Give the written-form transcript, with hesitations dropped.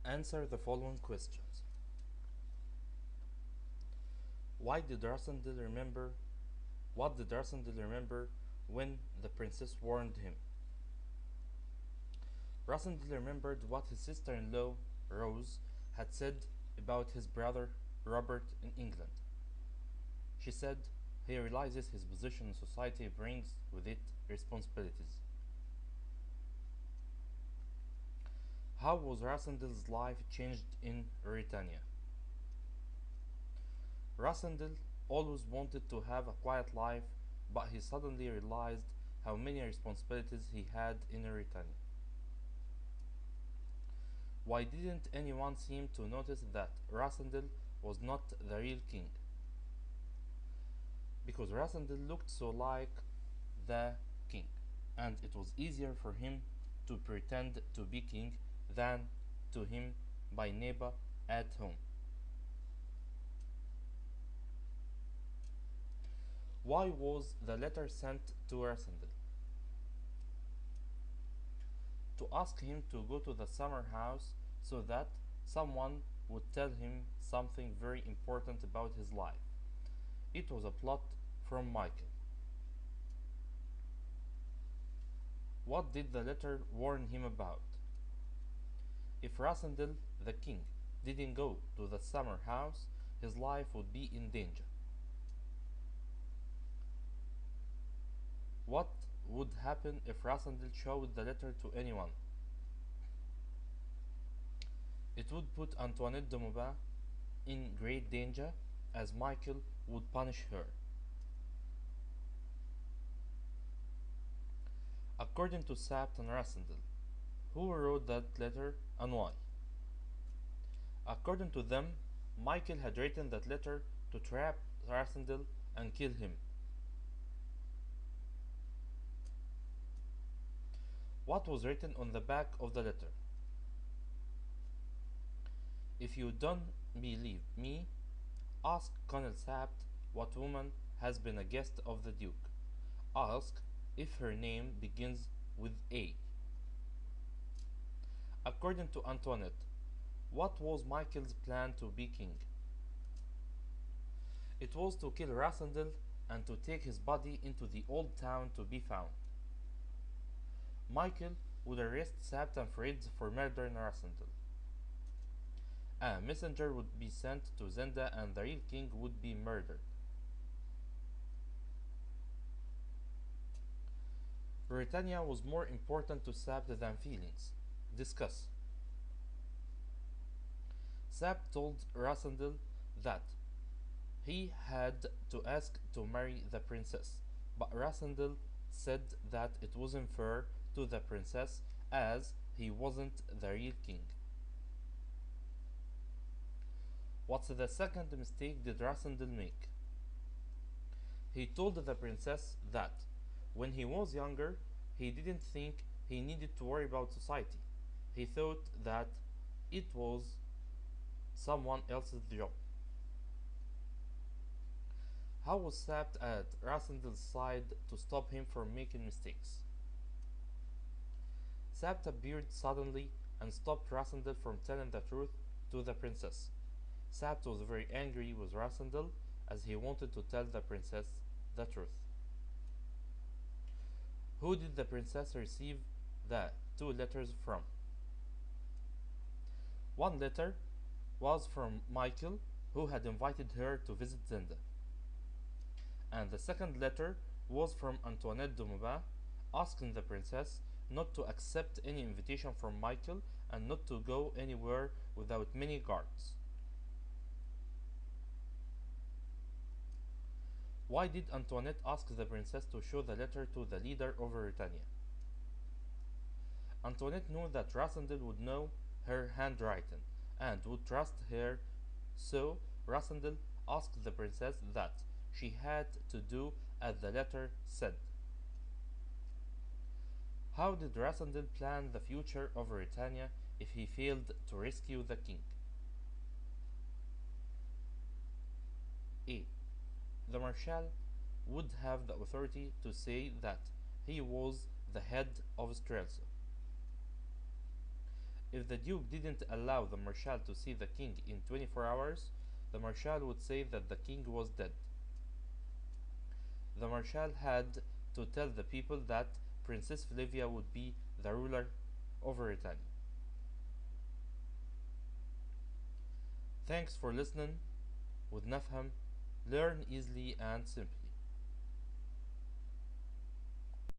Answer the following questions. Why did Rasandil remember? What did Rasandil remember when the princess warned him? Rasandil remembered what his sister-in-law, Rose, had said about his brother, Robert, in England. She said he realizes his position in society brings with it responsibilities. How was Rasandil's life changed in Mauritania? Rasandil always wanted to have a quiet life, but he suddenly realized how many responsibilities he had in Mauritania. Why didn't anyone seem to notice that Rasandil was not the real king? Because Rasandil looked so like the king, and it was easier for him to pretend to be king than to him by neighbor at home. Why was the letter sent to Rasandil? To ask him to go to the summer house so that someone would tell him something very important about his life. It was a plot from Michael. What did the letter warn him about? If Rasandil, the king, didn't go to the summer house, his life would be in danger. What would happen if Rasandil showed the letter to anyone? It would put Antoinette de Maubin in great danger, as Michael would punish her. According to Sabt and Rasandil, who wrote that letter and why? According to them, Michael had written that letter to trap Rasandil and kill him. What was written on the back of the letter? If you don't believe me, ask Colonel Sabt what woman has been a guest of the Duke. Ask if her name begins with A. According to Antoinette, what was Michael's plan to be king? It was to kill Rasandil and to take his body into the old town to be found. Michael would arrest Sabt and Fritz for murdering Rasandil. A messenger would be sent to Zenda and the real king would be murdered. Britannia was more important to Sabt than feelings. Discuss. Sabt told Rasandil that he had to ask to marry the princess, but Rasandil said that it wasn't fair to the princess as he wasn't the real king. What's the second mistake did Rasandil make? He told the princess that when he was younger, he didn't think he needed to worry about society. He thought that it was someone else's job. How was Sabt at Rasandil's side to stop him from making mistakes? Sabt appeared suddenly and stopped Rasandil from telling the truth to the princess. Sabt was very angry with Rasandil as he wanted to tell the princess the truth. Who did the princess receive the 2 letters from? One letter was from Michael, who had invited her to visit Zenda. And the second letter was from Antoinette de Maubin, asking the princess not to accept any invitation from Michael and not to go anywhere without many guards. Why did Antoinette ask the princess to show the letter to the leader of Britannia? Antoinette knew that Rasandil would know her handwriting and would trust her, so Rasandil asked the princess that she had to do as the letter said. How did Rasandil plan the future of Britannia if he failed to rescue the king? A. The Marshal would have the authority to say that he was the head of Strelso. If the Duke didn't allow the Marshal to see the king in 24 hours, the Marshal would say that the king was dead. The Marshal had to tell the people that Princess Flavia would be the ruler of Britannia. Thanks for listening. With Nafham, learn easily and simply.